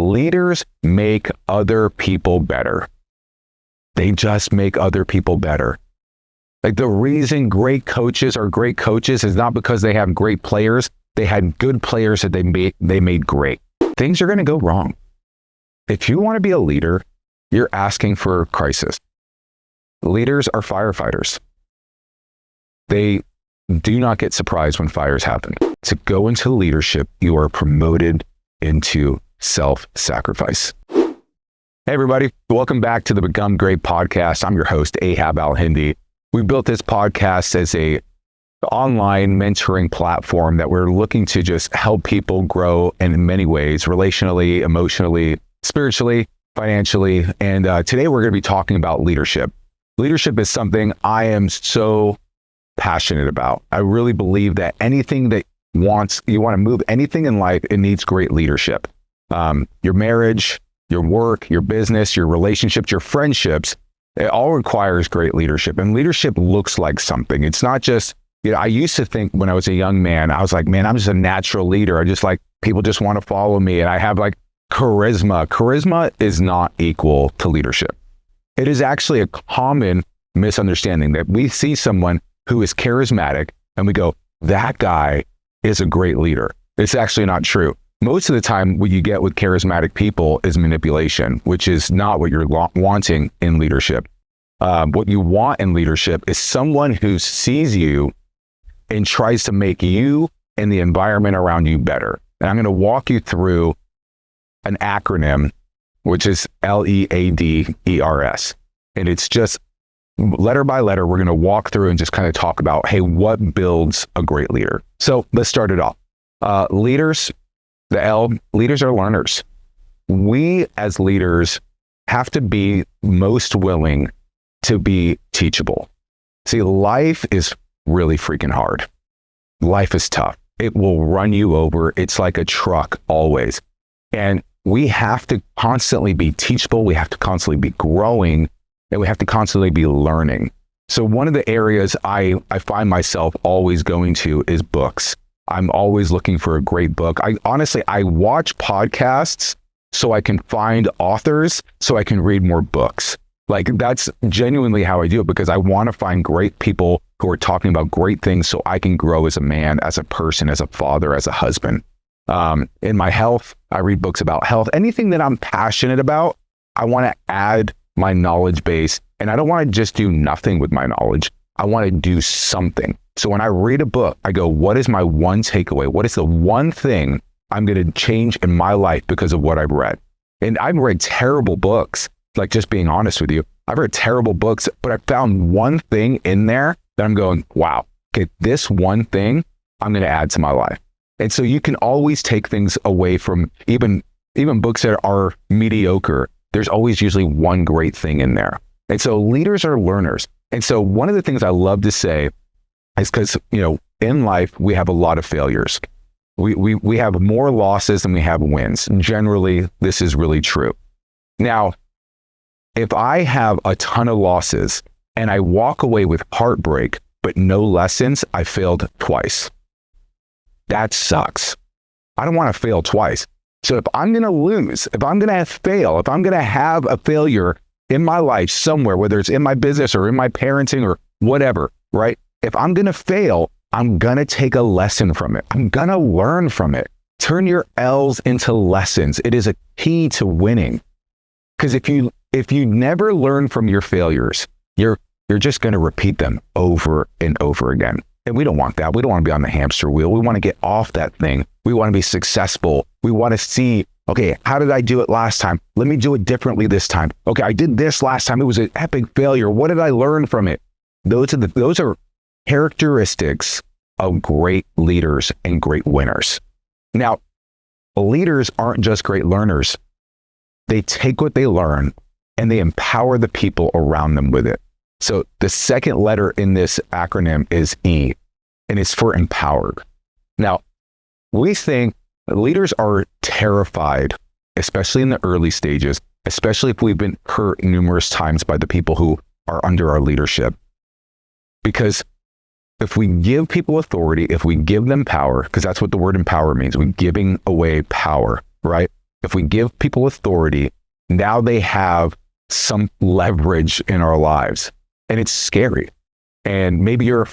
Leaders make other people better. They just make other people better. Like the reason great coaches are great coaches is not because they have great players. They had good players that they made great. Things are going to go wrong. If you want to be a leader, you're asking for a crisis. Leaders are firefighters. They do not get surprised when fires happen. To go into leadership, you are promoted into self-sacrifice. Hey everybody, welcome back to the Become Great podcast. I'm your host, Ahab Al-Hindi. We built this podcast as a online mentoring platform that we're looking to just help people grow in many ways, relationally, emotionally, spiritually, financially. And today we're going to be talking about leadership. Leadership is something I am so passionate about. I really believe that anything that you want to move anything in life, it needs great leadership. Your marriage, your work, your business, your relationships, your friendships, it all requires great leadership. And leadership looks like something. It's not just, I used to think when I was a young man, I was like, man, I'm just a natural leader. I just like, people just want to follow me. And I have like charisma. Charisma is not equal to leadership. It is actually a common misunderstanding that we see someone who is charismatic and we go, that guy is a great leader. It's actually not true. Most of the time, what you get with charismatic people is manipulation, which is not what you're wanting in leadership. What you want in leadership is someone who sees you and tries to make you and the environment around you better. And I'm going to walk you through an acronym, which is LEADERS. And it's just letter by letter, we're going to walk through and just kind of talk about, hey, what builds a great leader? So let's start it off. Leaders. The L, leaders are learners. We as leaders have to be most willing to be teachable. See, life is really freaking hard. Life is tough. It will run you over. It's like a truck always. And we have to constantly be teachable. We have to constantly be growing, and we have to constantly be learning. So one of the areas I find myself always going to is books. I'm always looking for a great book. I watch podcasts so I can find authors, so I can read more books. Like that's genuinely how I do it, because I want to find great people who are talking about great things so I can grow as a man, as a person, as a father, as a husband. In my health, I read books about health. Anything that I'm passionate about, I want to add my knowledge base. And I don't want to just do nothing with my knowledge. I want to do something. So when I read a book, I go, what is my one takeaway? What is the one thing I'm going to change in my life because of what I've read? And I've read terrible books, like just being honest with you. I've read terrible books, but I found one thing in there that I'm going, wow, okay, this one thing I'm going to add to my life. And so you can always take things away from even books that are mediocre. There's always usually one great thing in there. And so leaders are learners. And so one of the things I love to say is because, in life, we have a lot of failures. We have more losses than we have wins. Generally, this is really true. Now, if I have a ton of losses and I walk away with heartbreak, but no lessons, I failed twice. That sucks. I don't want to fail twice. So if I'm going to lose, if I'm going to fail, if I'm going to have a failure in my life somewhere, whether it's in my business or in my parenting or whatever, right? If I'm going to fail, I'm going to take a lesson from it. I'm going to learn from it. Turn your L's into lessons. It is a key to winning. Because if you never learn from your failures, you're just going to repeat them over and over again. And we don't want that. We don't want to be on the hamster wheel. We want to get off that thing. We want to be successful. We want to see, okay, how did I do it last time? Let me do it differently this time. Okay, I did this last time. It was an epic failure. What did I learn from it? Those are characteristics of great leaders and great winners. Now, leaders aren't just great learners. They take what they learn and they empower the people around them with it. So the second letter in this acronym is E, and it's for empowered. Now, we think leaders are terrified, especially in the early stages, especially if we've been hurt numerous times by the people who are under our leadership. Because if we give people authority, if we give them power, because that's what the word empower means, we're giving away power, right? if we give people authority, now they have some leverage in our lives, and it's scary. And maybe you're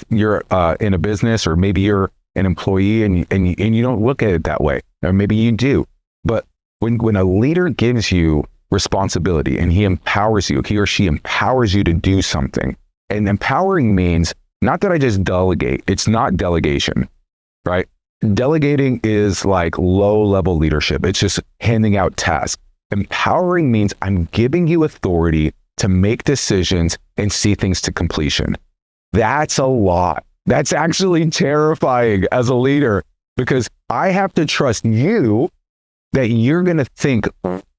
in a business, or maybe you're an employee, and you don't look at it that way, or maybe you do. But when a leader gives you responsibility and he or she empowers you to do something, and empowering means not that I just delegate. It's not delegation, right? Delegating is like low-level leadership. It's just handing out tasks. Empowering means I'm giving you authority to make decisions and see things to completion. That's a lot. That's actually terrifying as a leader, because I have to trust you that you're going to think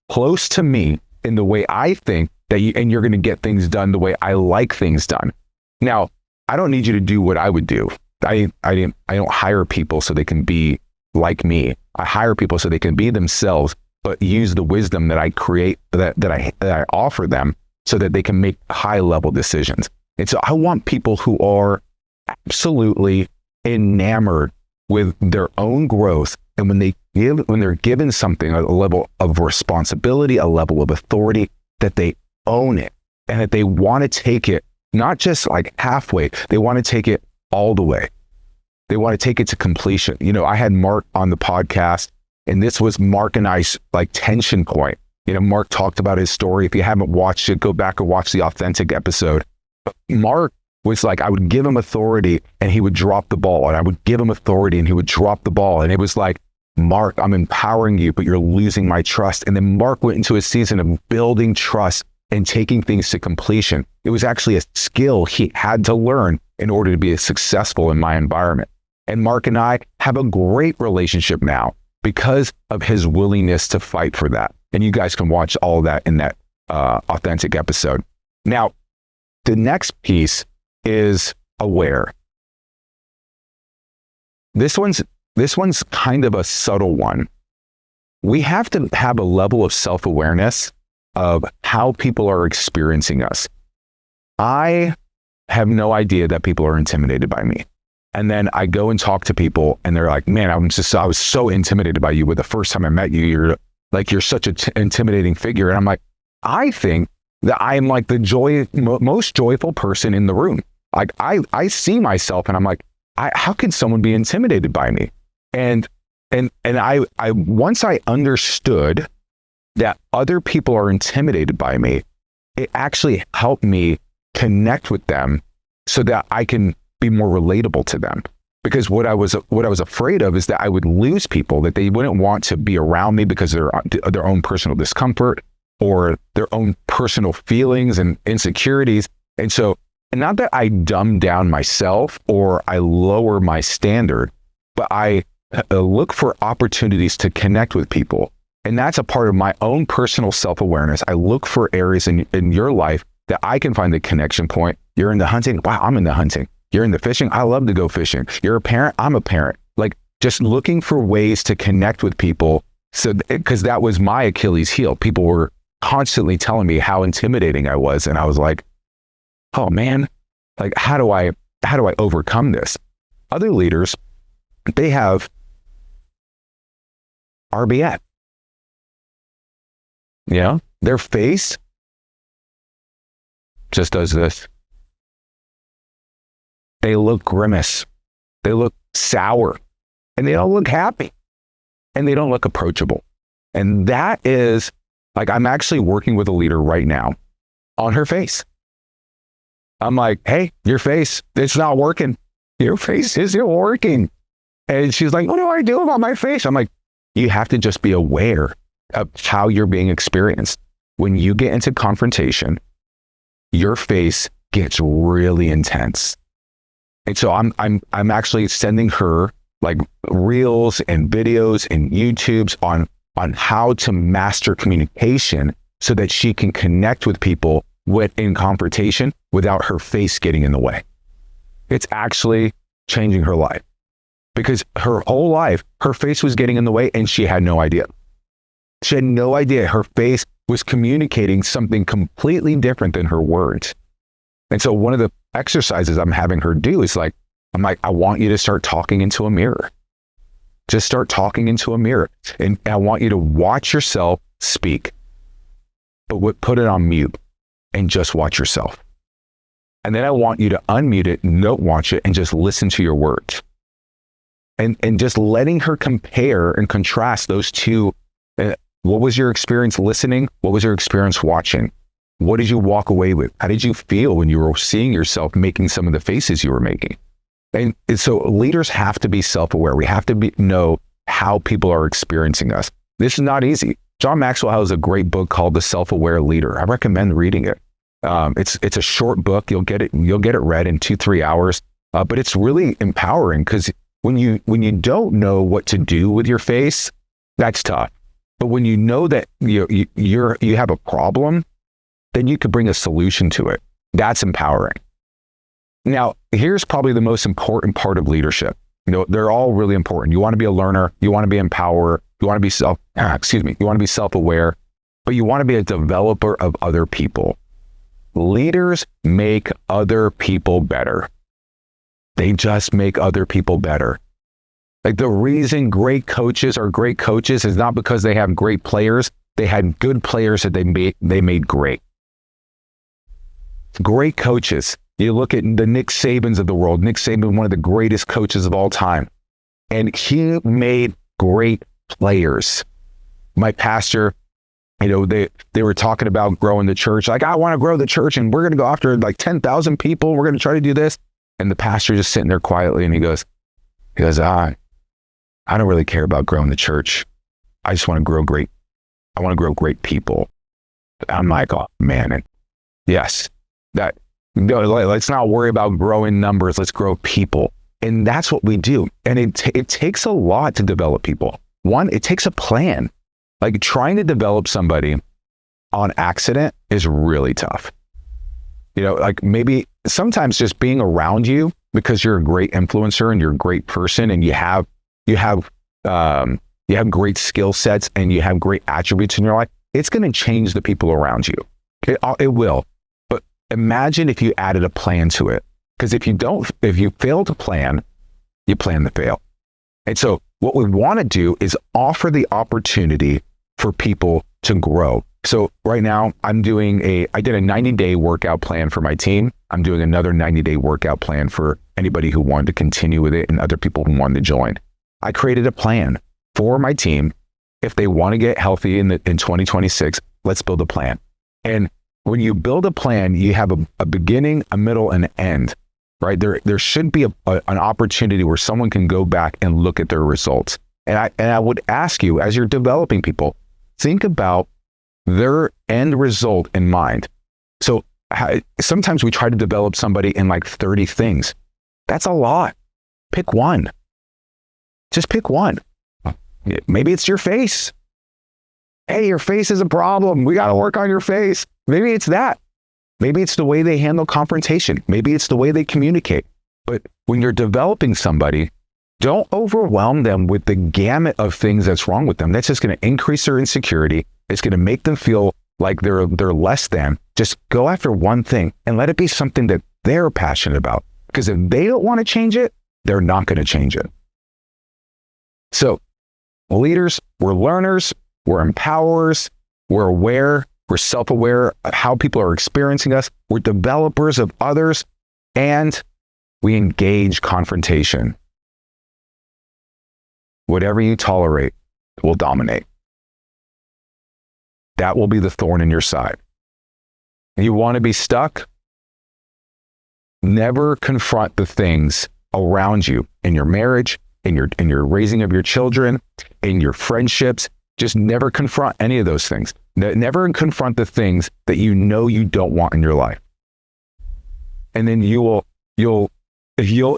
close to me in the way I think, and you're going to get things done the way I like things done. Now, I don't need you to do what I would do. I don't hire people so they can be like me. I hire people so they can be themselves, but use the wisdom that I create, that I offer them, so that they can make high-level decisions. And so I want people who are absolutely enamored with their own growth, and when they're given something, a level of responsibility, a level of authority, that they own it, and that they want to take it not just like halfway, they want to take it all the way. They want to take it to completion. I had Mark on the podcast, and this was Mark and I's like tension point. Mark talked about his story. If you haven't watched it, go back and watch the authentic episode. But Mark was like, I would give him authority and he would drop the ball, and I would give him authority and he would drop the ball. And it was like, Mark, I'm empowering you, but you're losing my trust. And then Mark went into a season of building trust and taking things to completion. It was actually a skill he had to learn in order to be successful in my environment. And Mark and I have a great relationship now because of his willingness to fight for that. And you guys can watch all of that in that authentic episode. Now, the next piece is aware. This one's kind of a subtle one. We have to have a level of self-awareness of how people are experiencing us. I have no idea that people are intimidated by me. And then I go and talk to people and they're like, man, I was so intimidated by you. With the first time I met you, you're such an intimidating figure. And I'm like, I think that I am like the most joyful person in the room. Like I see myself and I'm like, how can someone be intimidated by me? And I once I understood that other people are intimidated by me, it actually helped me connect with them so that I can be more relatable to them. Because what I was afraid of is that I would lose people, that they wouldn't want to be around me because of their own personal discomfort or their own personal feelings and insecurities. And so, not that I dumb down myself or I lower my standard, but I look for opportunities to connect with people. And that's a part of my own personal self-awareness. I look for areas in your life that I can find the connection point. You're into hunting? Wow, I'm into hunting. You're into fishing? I love to go fishing. You're a parent? I'm a parent. Like, just looking for ways to connect with people. So, because that was my Achilles heel. People were constantly telling me how intimidating I was. And I was like, oh man, like, how do I overcome this? Other leaders, they have RBF. Yeah, their face just does this. They look grimace. They look sour. And they don't look happy. And they don't look approachable. And that is, like, I'm actually working with a leader right now on her face. I'm like, hey, your face, it's not working. Your face isn't working. And she's like, what do I do about my face? I'm like, you have to just be aware of how you're being experienced. When you get into confrontation, your face gets really intense. And so I'm actually sending her like reels and videos and YouTubes on how to master communication so that she can connect with people in confrontation without her face getting in the way. It's actually changing her life, because her whole life, her face was getting in the way and she had no idea. She had no idea her face was communicating something completely different than her words. And so one of the exercises I'm having her do is like, I want you to start talking into a mirror. Just start talking into a mirror. And I want you to watch yourself speak, but put it on mute and just watch yourself. And then I want you to unmute it, don't watch it, and just listen to your words. And just letting her compare and contrast those two. What was your experience listening? What was your experience watching? What did you walk away with? How did you feel when you were seeing yourself making some of the faces you were making? And so leaders have to be self-aware. We have to know how people are experiencing us. This is not easy. John Maxwell has a great book called The Self-Aware Leader. I recommend reading it. It's a short book. You'll get it read in 2-3 hours. But it's really empowering, because when you don't know what to do with your face, that's tough. But when you know that you have a problem, then you could bring a solution to it. That's empowering. Now, here's probably the most important part of leadership. They're all really important. You want to be a learner. You want to be empowered. You want to be you want to be self-aware, but you want to be a developer of other people. Leaders make other people better. They just make other people better. Like, the reason great coaches are great coaches is not because they have great players. They had good players that they made great. Great coaches. You look at the Nick Sabans of the world. Nick Saban, one of the greatest coaches of all time. And he made great players. My pastor, they were talking about growing the church. Like, I want to grow the church, and we're going to go after like 10,000 people. We're going to try to do this. And the pastor just sitting there quietly, and he goes, I don't really care about growing the church. I just want to grow great. I want to grow great people. I'm like, oh man. And yes, let's not worry about growing numbers. Let's grow people. And that's what we do. And it takes a lot to develop people. One, it takes a plan. Like, trying to develop somebody on accident is really tough. Like, maybe sometimes just being around you, because you're a great influencer and you're a great person, and you have great skill sets and you have great attributes in your life, it's going to change the people around you. It will. But imagine if you added a plan to it. Because if you fail to plan, you plan to fail. And so what we want to do is offer the opportunity for people to grow. So right now I did a 90-day workout plan for my team. I'm doing another 90-day workout plan for anybody who wanted to continue with it and other people who wanted to join. I created a plan for my team. If they want to get healthy in 2026, let's build a plan. And when you build a plan, you have a beginning, a middle, and an end, right? There should be an opportunity where someone can go back and look at their results. And I would ask you, as you're developing people, think about their end result in mind. So sometimes we try to develop somebody in like 30 things. That's a lot. Pick one. Just pick one. Maybe it's your face. Hey, your face is a problem. We got to work on your face. Maybe it's that. Maybe it's the way they handle confrontation. Maybe it's the way they communicate. But when you're developing somebody, don't overwhelm them with the gamut of things that's wrong with them. That's just going to increase their insecurity. It's going to make them feel like they're less than. Just go after one thing and let it be something that they're passionate about. Because if they don't want to change it, they're not going to change it. So leaders, we're learners, we're empowerers, we're aware, we're self-aware of how people are experiencing us, we're developers of others, and we engage confrontation. Whatever you tolerate will dominate. That will be the thorn in your side. You want to be stuck? Never confront the things around you in your marriage, in your raising of your children, in your friendships. Just never confront any of those things. Never confront the things that you know you don't want in your life. And then you'll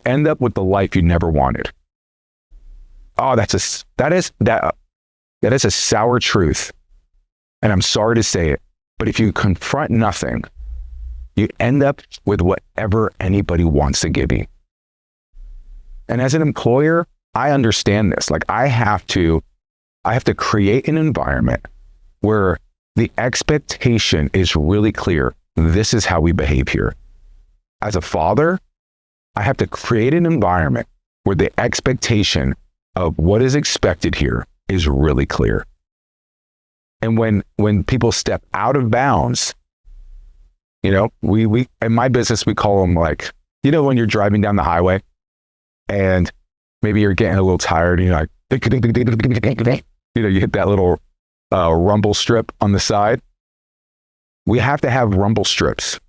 end up with the life you never wanted. Oh, that is a sour truth. And I'm sorry to say it, but if you confront nothing, you end up with whatever anybody wants to give you. And as an employer, I understand this. Like, I have to create an environment where the expectation is really clear. This is how we behave here. As a father, I have to create an environment where the expectation of what is expected here is really clear. And when people step out of bounds, we in my business, we call them like, when you're driving down the highway and maybe you're getting a little tired and you're like, you hit that little rumble strip on the side. We have to have rumble strips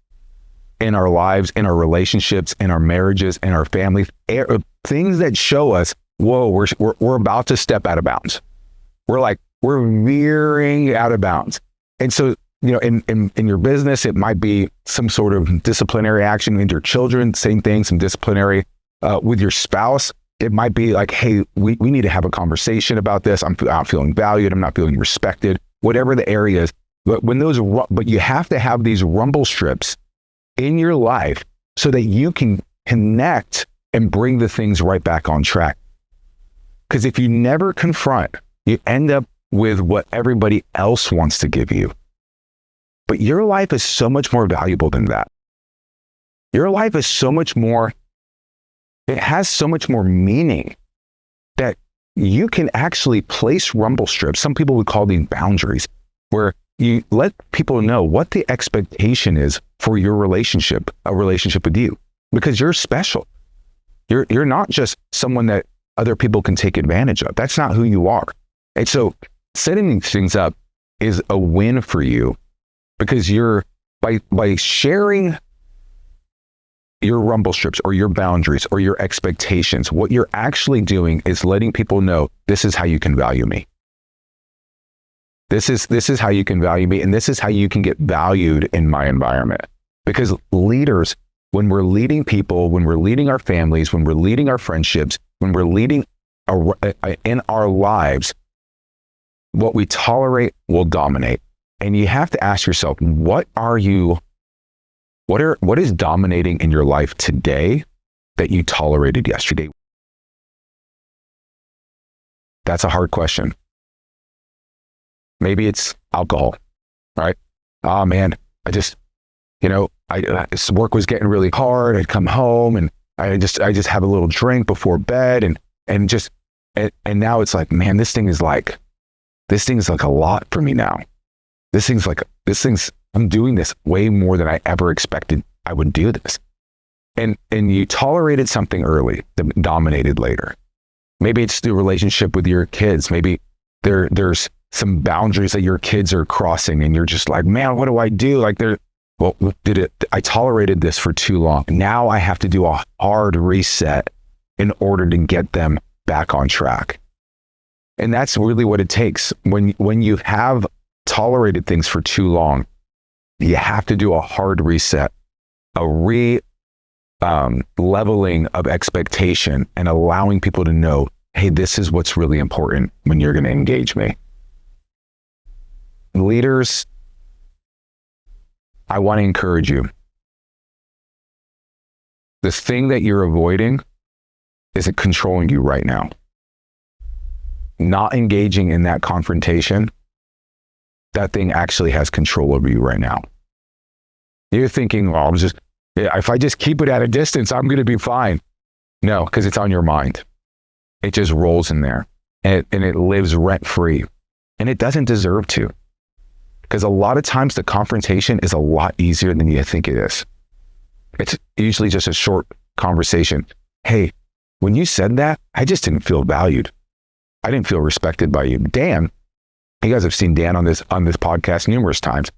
in our lives, in our relationships, in our marriages, in our families, things that show us, whoa, we're about to step out of bounds. We're veering out of bounds. And so, in your business, it might be some sort of disciplinary action with your children, same thing, some disciplinary with your spouse. It might be like, hey, we need to have a conversation about this. I'm not feeling valued. I'm not feeling respected, whatever the area is. But you have to have these rumble strips in your life so that you can connect and bring the things right back on track. Because if you never confront, you end up with what everybody else wants to give you. But your life is so much more valuable than that. Your life is so much more, it has so much more meaning that you can actually place rumble strips. Some people would call these boundaries, where you let people know what the expectation is for your relationship, a relationship with you, because you're special. You're not just someone that other people can take advantage of. That's not who you are. And so setting these things up is a win for you, because you're by sharing your rumble strips or your boundaries or your expectations, what you're actually doing is letting people know, this is how you can value me. This is how you can value me, and this is how you can get valued in my environment. Because leaders, when we're leading people, when we're leading our families, when we're leading our friendships, when we're leading in our lives, what we tolerate will dominate. And you have to ask yourself, what is dominating in your life today that you tolerated yesterday? That's a hard question. Maybe it's alcohol, right? Oh man, work was getting really hard. I'd come home and I just have a little drink before bed and now it's like, man, this thing's like a lot for me now. I'm doing this way more than I ever expected I would do this. And you tolerated something early that dominated later. Maybe it's the relationship with your kids. Maybe there's some boundaries that your kids are crossing and you're just like, man, what do I do? I tolerated this for too long. Now I have to do a hard reset in order to get them back on track. And that's really what it takes. When you have tolerated things for too long, you have to do a hard reset, a leveling of expectation, and allowing people to know, hey, this is what's really important when you're going to engage me. Leaders, I want to encourage you. The thing that you're avoiding is controlling you right now. Not engaging in that confrontation, that thing actually has control over you right now. You're thinking, well, if I just keep it at a distance, I'm going to be fine. No, because it's on your mind. It just rolls in there and it lives rent free. And it doesn't deserve to. Because a lot of times the confrontation is a lot easier than you think it is. It's usually just a short conversation. Hey, when you said that, I just didn't feel valued. I didn't feel respected by you. Dan, you guys have seen Dan on this podcast numerous times.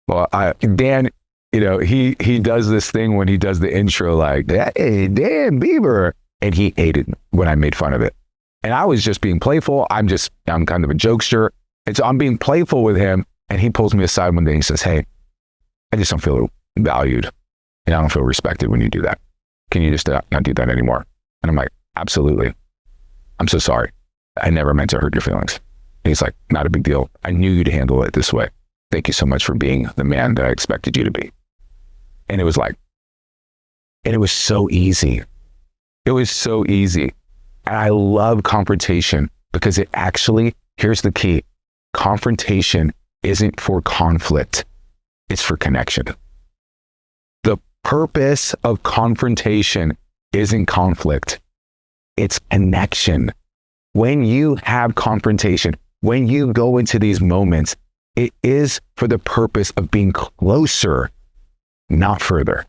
Well, Dan, he does this thing when he does the intro, like, hey, Dan Bieber. And he hated when I made fun of it. And I was just being playful. I'm kind of a jokester. And so I'm being playful with him. And he pulls me aside one day and he says, hey, I just don't feel valued. And I don't feel respected when you do that. Can you just not do that anymore? And I'm like, absolutely. I'm so sorry. I never meant to hurt your feelings. And he's like, not a big deal. I knew you'd handle it this way. Thank you so much for being the man that I expected you to be. And it was so easy. It was so easy. And I love confrontation because it actually, here's the key. Confrontation isn't for conflict. It's for connection. The purpose of confrontation isn't conflict. It's connection. when you have confrontation, when you go into these moments, it is for the purpose of being closer, not further.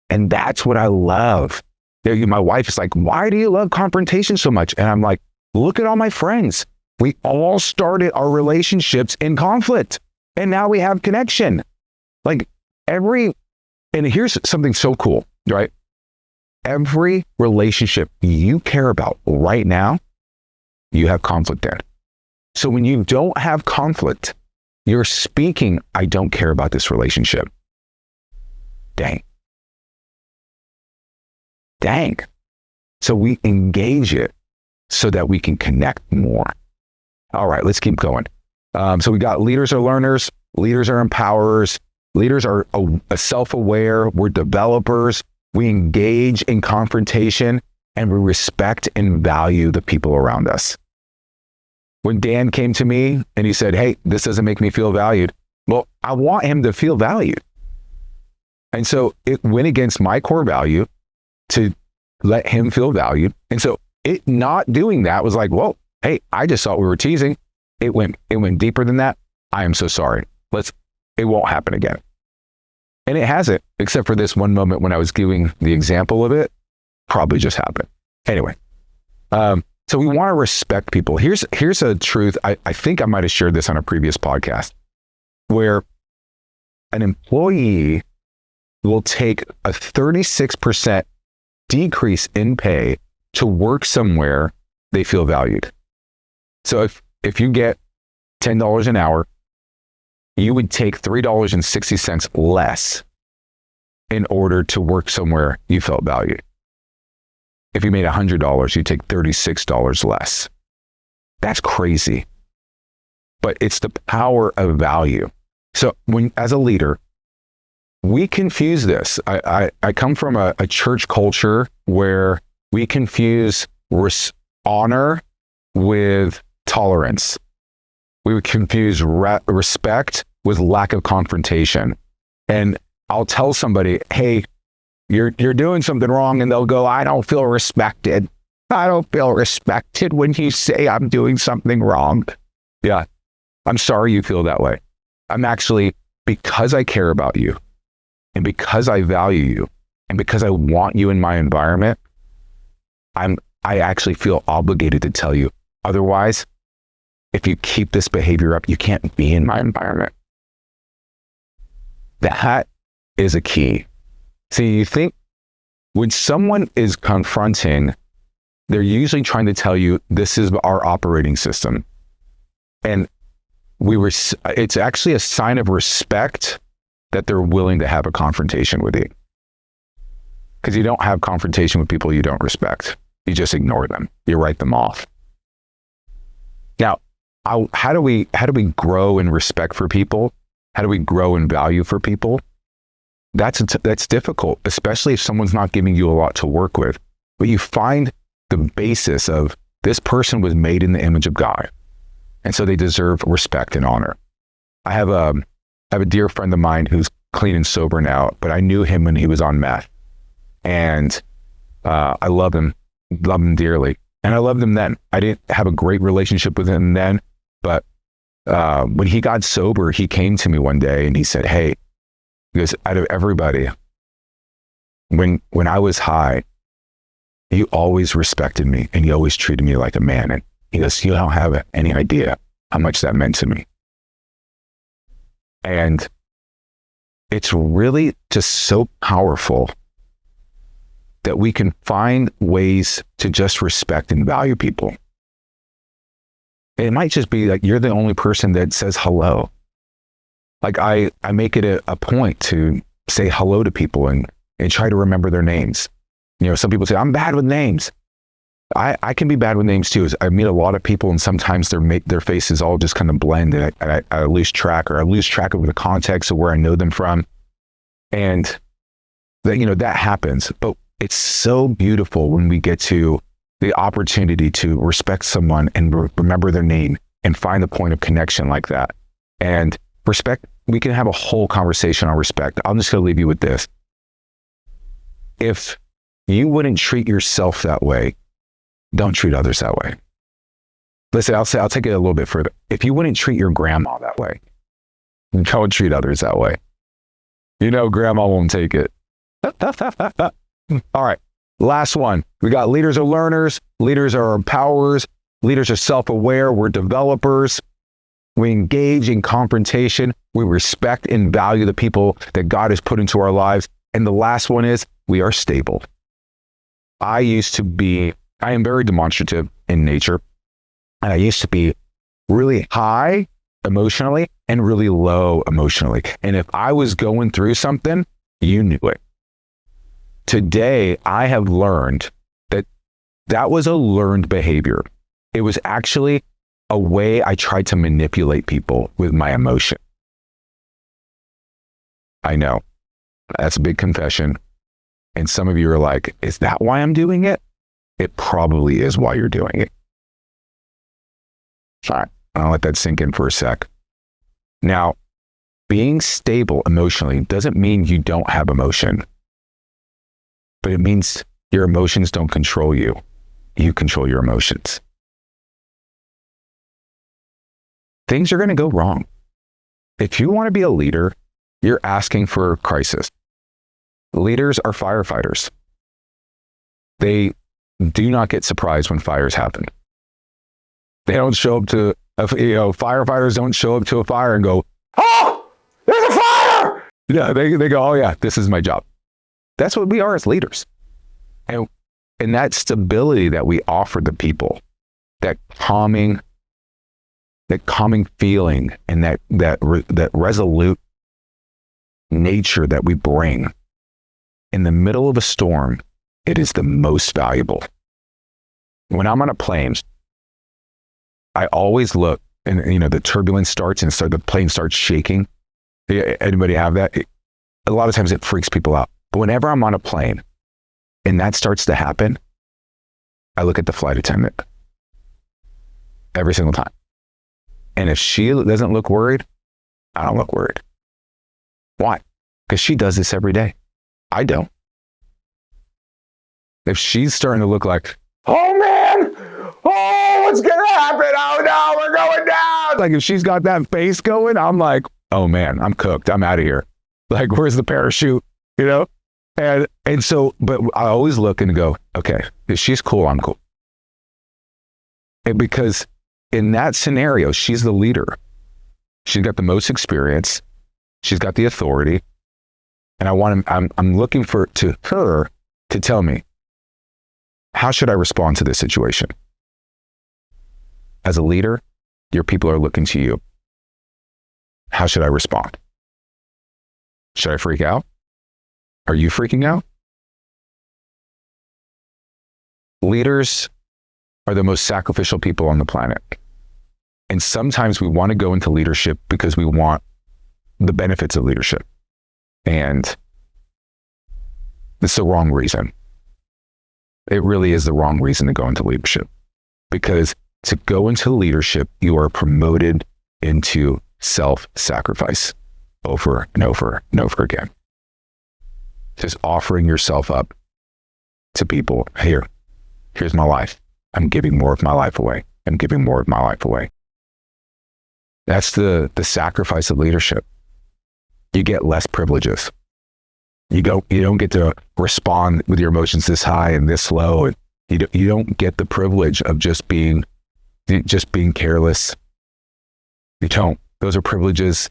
And that's what I love. My wife is like, why do you love confrontation so much? And I'm like, look at all my friends. We all started our relationships in conflict, and now we have connection. And here's something so cool, right? Every relationship you care about right now, you have conflict in. So when you don't have conflict, you're speaking, I don't care about this relationship. Dang. So we engage it so that we can connect more. All right, let's keep going. So we got leaders are learners, leaders are empowerers, leaders are self-aware, we're developers, we engage in confrontation, and we respect and value the people around us. When Dan came to me and he said, hey, this doesn't make me feel valued. Well, I want him to feel valued. And so it went against my core value to let him feel valued. And so it not doing that was like, whoa, hey, I just thought we were teasing. It went deeper than that. I am so sorry. It won't happen again. And it hasn't, except for this one moment when I was giving the example of it, probably just happened. Anyway, so we want to respect people. Here's a truth. I think I might have shared this on a previous podcast, where an employee will take a 36% decrease in pay to work somewhere they feel valued. So if you get $10 an hour, you would take $3.60 less in order to work somewhere you felt valued. If you made $100, you take $36 less. That's crazy. But it's the power of value. So as a leader, we confuse this. I come from a church culture where we confuse honor with tolerance. We would confuse respect with lack of confrontation. And I'll tell somebody, hey, you're doing something wrong, and they'll go, I don't feel respected. I don't feel respected when you say I'm doing something wrong. Yeah, I'm sorry you feel that way. I'm actually, because I care about you, and because I value you, and because I want you in my environment, I actually feel obligated to tell you. Otherwise, if you keep this behavior up, you can't be in my environment. That is a key. See, you think when someone is confronting, they're usually trying to tell you this is our operating system. And it's actually a sign of respect that they're willing to have a confrontation with you. Because you don't have confrontation with people you don't respect. You just ignore them. You write them off. Now, how do we grow in respect for people? How do we grow in value for people? That's difficult, especially if someone's not giving you a lot to work with. But you find the basis of this person was made in the image of God, and so they deserve respect and honor. I have a dear friend of mine who's clean and sober now, but I knew him when he was on meth, and I love him dearly, and I loved him then. I didn't have a great relationship with him then, but when he got sober, he came to me one day and he said, hey, because out of everybody, when I was high, you always respected me and you always treated me like a man. And he goes, you don't have any idea how much that meant to me. And it's really just so powerful that we can find ways to just respect and value people. It might just be like you're the only person that says hello. Like I make it a point to say hello to people and try to remember their names. You know, some people say, I'm bad with names. I can be bad with names too. I meet a lot of people and sometimes their faces all just kind of blend and I lose track, or I lose track of the context of where I know them from. And that happens. But it's so beautiful when we get to the opportunity to respect someone and remember their name and find a point of connection like that. And respect, we can have a whole conversation on respect. I'm just going to leave you with this. If you wouldn't treat yourself that way, don't treat others that way. Listen, I'll take it a little bit further. If you wouldn't treat your grandma that way, don't treat others that way. You know, grandma won't take it. All right. Last one. We got leaders are learners. Leaders are empowerers. Leaders are self-aware. We're developers. We engage in confrontation. We respect and value the people that God has put into our lives. And the last one is we are stable. I am very demonstrative in nature. And I used to be really high emotionally and really low emotionally. And if I was going through something, you knew it. Today, I have learned that was a learned behavior. It was actually a way I tried to manipulate people with my emotion. I know. That's a big confession. And some of you are like, is that why I'm doing it? It probably is why you're doing it. All right, I'll let that sink in for a sec. Now, being stable emotionally doesn't mean you don't have emotion, but it means your emotions don't control you. You control your emotions. Things are going to go wrong. If you want to be a leader, you're asking for a crisis. Leaders are firefighters. They do not get surprised when fires happen. They don't show up to, firefighters don't show up to a fire and go, oh, there's a fire! Yeah, they go, oh yeah, this is my job. That's what we are as leaders. And that stability that we offer the people, that calming feeling and that resolute nature that we bring in the middle of a storm, it is the most valuable. When I'm on a plane, I always look and, the turbulence starts and so the plane starts shaking. Anybody have that? A lot of times it freaks people out. But whenever I'm on a plane and that starts to happen, I look at the flight attendant every single time. And if she doesn't look worried, I don't look worried. Why? Because she does this every day. I don't. If she's starting to look like, oh man, oh, what's going to happen? Oh no, we're going down. Like if she's got that face going, I'm like, oh man, I'm cooked. I'm out of here. Like, where's the parachute? And so, but I always look and go, okay, if she's cool, I'm cool. And because in that scenario, she's the leader. She's got the most experience. She's got the authority. And I'm looking to her to tell me, how should I respond to this situation? As a leader, your people are looking to you. How should I respond? Should I freak out? Are you freaking out? Leaders are the most sacrificial people on the planet. And sometimes we want to go into leadership because we want the benefits of leadership. And it's the wrong reason. It really is the wrong reason to go into leadership. Because to go into leadership, you are promoted into self-sacrifice over and over and over again. Just offering yourself up to people. Here's my life. I'm giving more of my life away. I'm giving more of my life away. That's the sacrifice of leadership. You get less privileges. You don't get to respond with your emotions this high and this low. And you don't get the privilege of just being careless. You don't. Those are privileges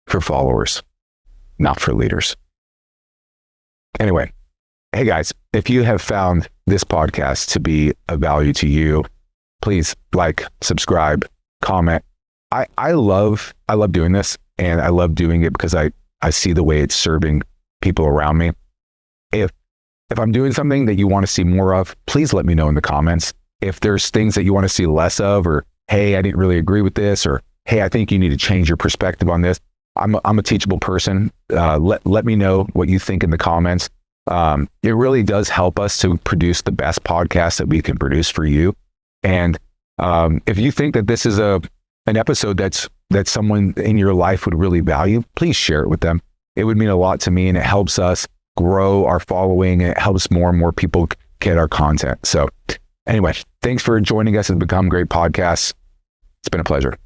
for followers, not for leaders. Anyway, hey guys, if you have found this podcast to be of value to you, please like, subscribe, comment. I love doing this, and I love doing it because I see the way it's serving people around me. If I'm doing something that you want to see more of, please let me know in the comments. If there's things that you want to see less of, or hey, I didn't really agree with this, or hey, I think you need to change your perspective on this. I'm a teachable person. Let me know what you think in the comments. It really does help us to produce the best podcast that we can produce for you. And if you think that this is an episode that someone in your life would really value, please share it with them. It would mean a lot to me, and it helps us grow our following, and it helps more and more people get our content. So Anyway, thanks for joining us at the Become Great podcast. It's been a pleasure.